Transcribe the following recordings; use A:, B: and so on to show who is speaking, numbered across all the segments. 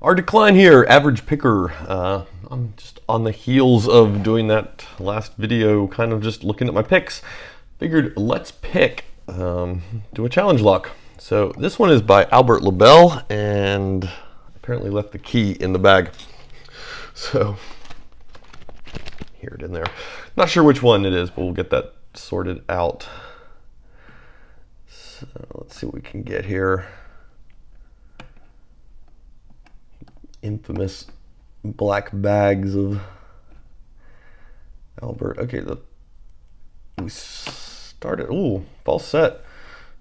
A: Our decline here, average picker. I'm just on the heels of doing that last video, kind of just looking at my picks. Figured let's pick, do a challenge lock. So this one is by Albert Lebel, and apparently left the key in the bag. So here it in there. Not sure which one it is, but we'll get that sorted out. So let's see what we can get here. Infamous black bags of Albert. Okay, we started, ooh, false set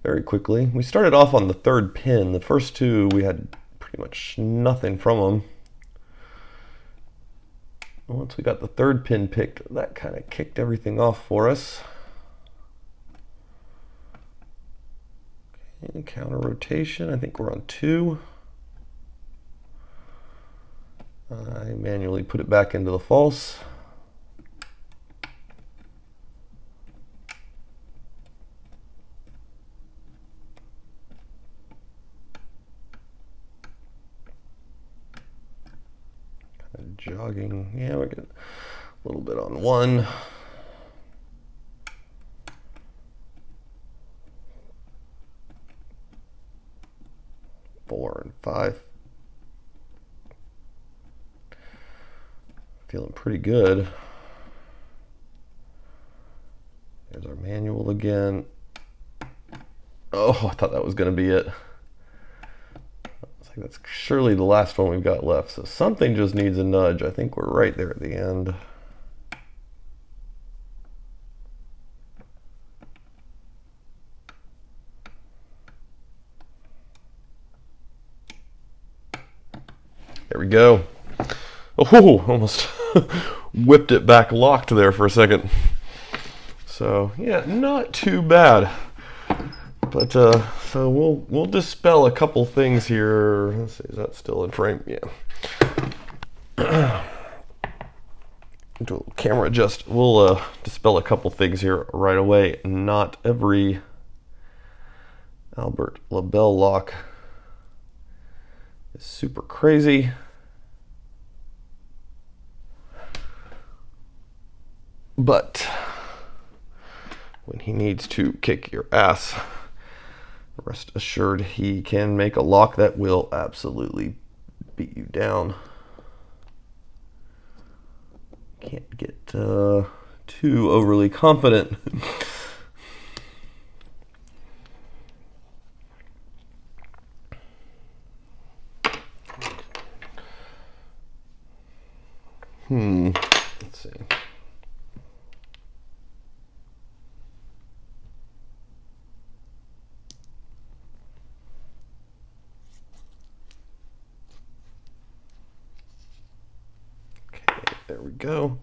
A: very quickly. We started off on the third pin. The first two we had pretty much nothing from them. Once we got the third pin picked, that kind of kicked everything off for us. Okay, counter rotation, I think we're on 2. I manually put it back into the false. Kind of jogging. Yeah, we get a little bit on 1. Four and 5. Feeling pretty good. There's our manual again. Oh, I thought that was going to be it. It's like that's surely the last one we've got left. So something just needs a nudge. I think we're right there at the end. There we go. Oh, almost whipped it back locked there for a second. So yeah, not too bad. But so we'll dispel a couple things here. Let's see, is that still in frame? Yeah. Do a little camera adjust. We'll dispel a couple things here right away. Not every Albert Lebel lock is super crazy. But when he needs to kick your ass, rest assured he can make a lock that will absolutely beat you down. Can't get too overly confident. Let's see. There we go.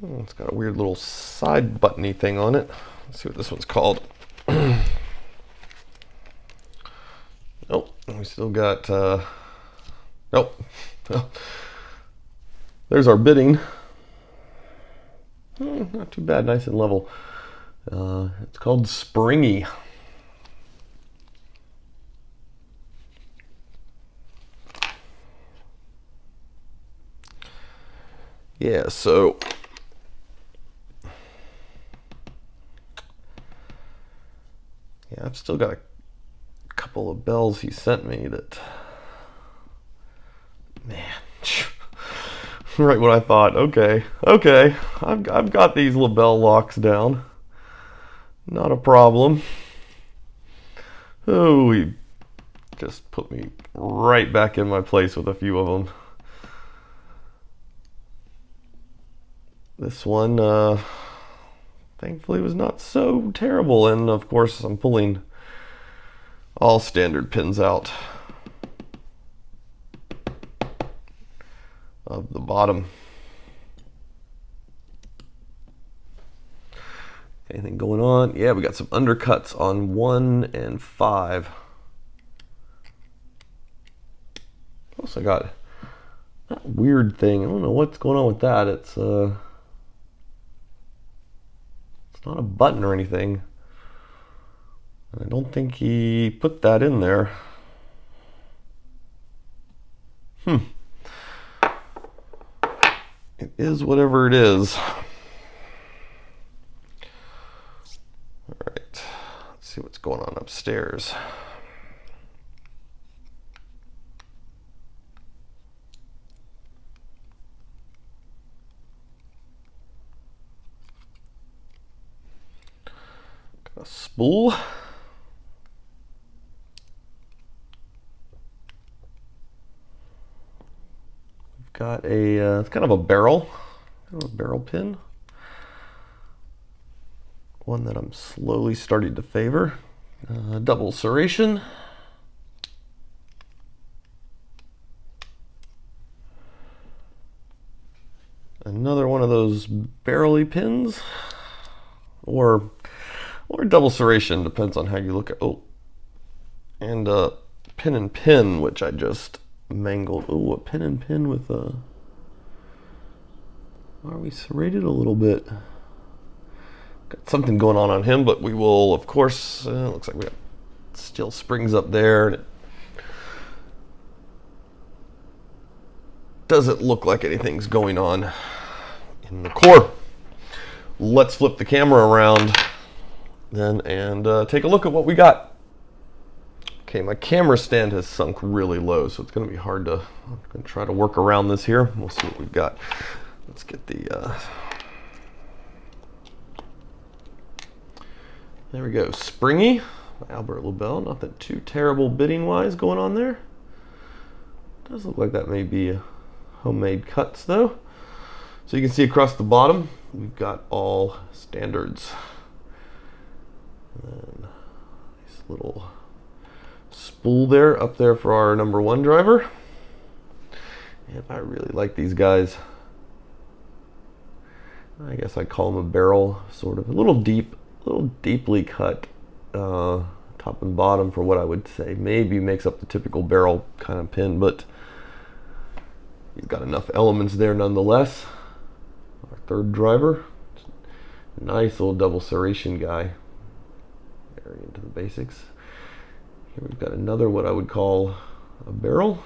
A: Oh, it's got a weird little side buttony thing on it. Let's see what this one's called. Nope, we still got, nope. There's our bidding. Not too bad, nice and level. It's called Springy. Yeah, so yeah, I've still got a couple of bells he sent me that, man, right what I thought. Okay, I've got these Lebel locks down, not a problem. Oh, he just put me right back in my place with a few of them. This one, thankfully, was not so terrible, and of course, I'm pulling all standard pins out of the bottom. Anything going on? Yeah, we got some undercuts on 1 and 5. Also got that weird thing. I don't know what's going on with that. It's not a button or anything. I don't think he put that in there. It is whatever it is. All right, let's see what's going on upstairs. Got a spool. We've got a, it's kind of a barrel pin. One that I'm slowly starting to favor. Double serration. Another one of those barrel-y pins, or double serration, depends on how you look at. Oh, and pin and pin, which I just mangled. Oh, a pin and pin with a. Are we serrated a little bit? Got something going on him, but we will, of course. Looks like we got steel springs up there, and it doesn't look like anything's going on in the core. Let's flip the camera around then and take a look at what we got. Okay, my camera stand has sunk really low, so it's going to be hard to. I'm going to try to work around this here. We'll see what we've got. Let's get the. There we go. Springy by Albert Lebel. Nothing too terrible bidding wise going on there. Does look like that may be homemade cuts though. So you can see across the bottom, we've got all standards. And then nice little spool there, up there for our number 1 driver. And I really like these guys. I guess I'd call them a barrel, sort of. A little deeply cut top and bottom for what I would say maybe makes up the typical barrel kind of pin, but he's got enough elements there nonetheless. Our 3rd driver, nice little double serration guy. Very into the basics. Here we've got another what I would call a barrel.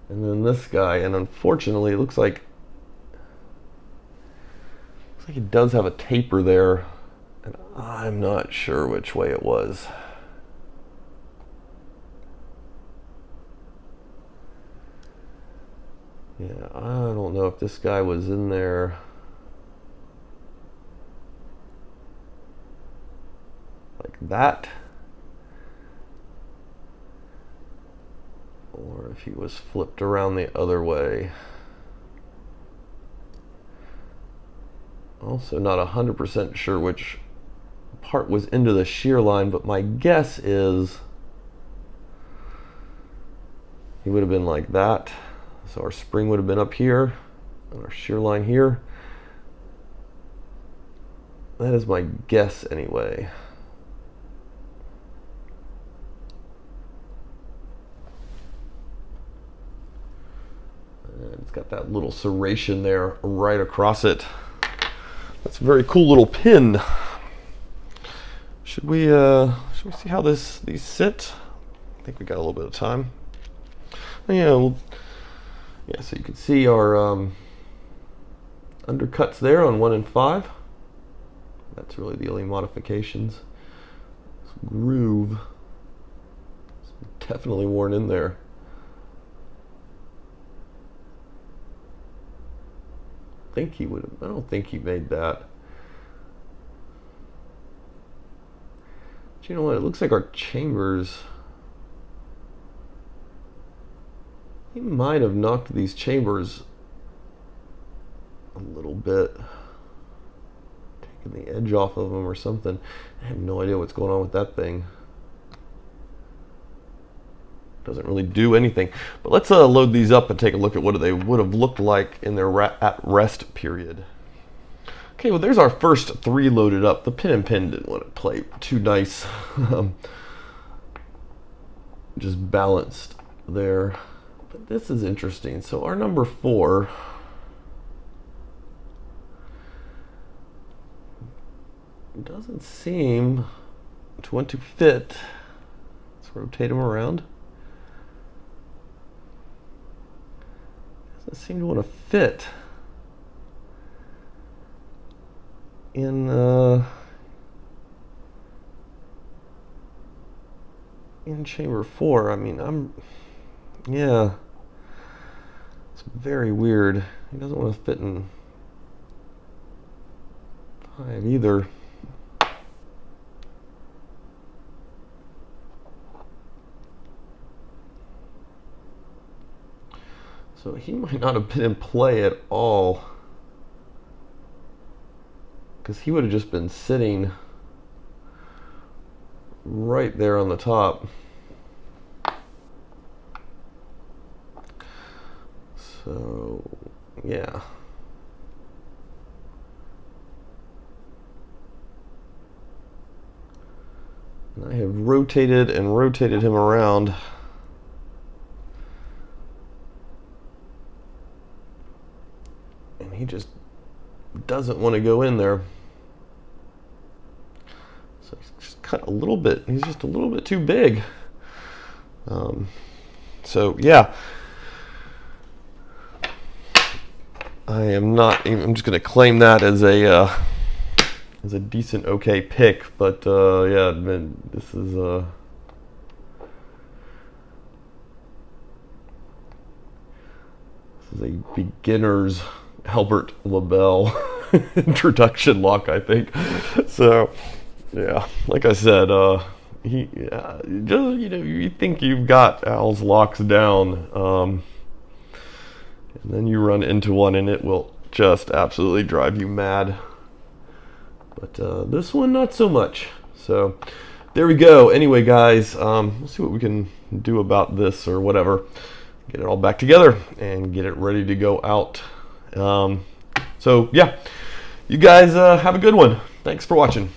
A: And then this guy, and unfortunately it looks like it does have a taper there, and I'm not sure which way it was. Yeah, I don't know if this guy was in there. Like that. Or if he was flipped around the other way. Also not 100% sure which part was into the shear line, but my guess is he would have been like that. So our spring would have been up here, and our shear line here. That is my guess anyway. And it's got that little serration there right across it. That's a very cool little pin. Should we see how these sit? I think we got a little bit of time. Yeah, so you can see our undercuts there on 1 and 5. That's really the only modifications. This groove is definitely worn in there. I don't think he made that. But you know what? It looks like our chambers. He might have knocked these chambers a little bit, taking the edge off of them or something. I have no idea what's going on with that thing. Doesn't really do anything. But let's load these up and take a look at what they would have looked like in their at rest period. Okay, well there's our first 3 loaded up. The pin and pin didn't want to play too nice. Just balanced there. But this is interesting. So our number 4 doesn't seem to want to fit. Let's rotate him around. doesn't seem to want to fit in chamber 4. I mean, yeah, it's very weird. He doesn't want to fit in 5 either. So he might not have been in play at all, because he would have just been sitting right there on the top. So, yeah. And I have rotated and rotated him around. And he just doesn't want to go in there. So he's just cut a little bit. He's just a little bit too big. So yeah, I'm just going to claim that as a decent, okay pick. But yeah, man, this is a beginner's Albert Lebel introduction lock, I think. So yeah, like I said, he just, you think you've got Al's locks down, and then you run into one and it will just absolutely drive you mad. But this one, not so much. So there we go. Anyway, guys, we'll see what we can do about this or whatever. Get it all back together and get it ready to go out. So yeah, you guys have a good one. Thanks for watching.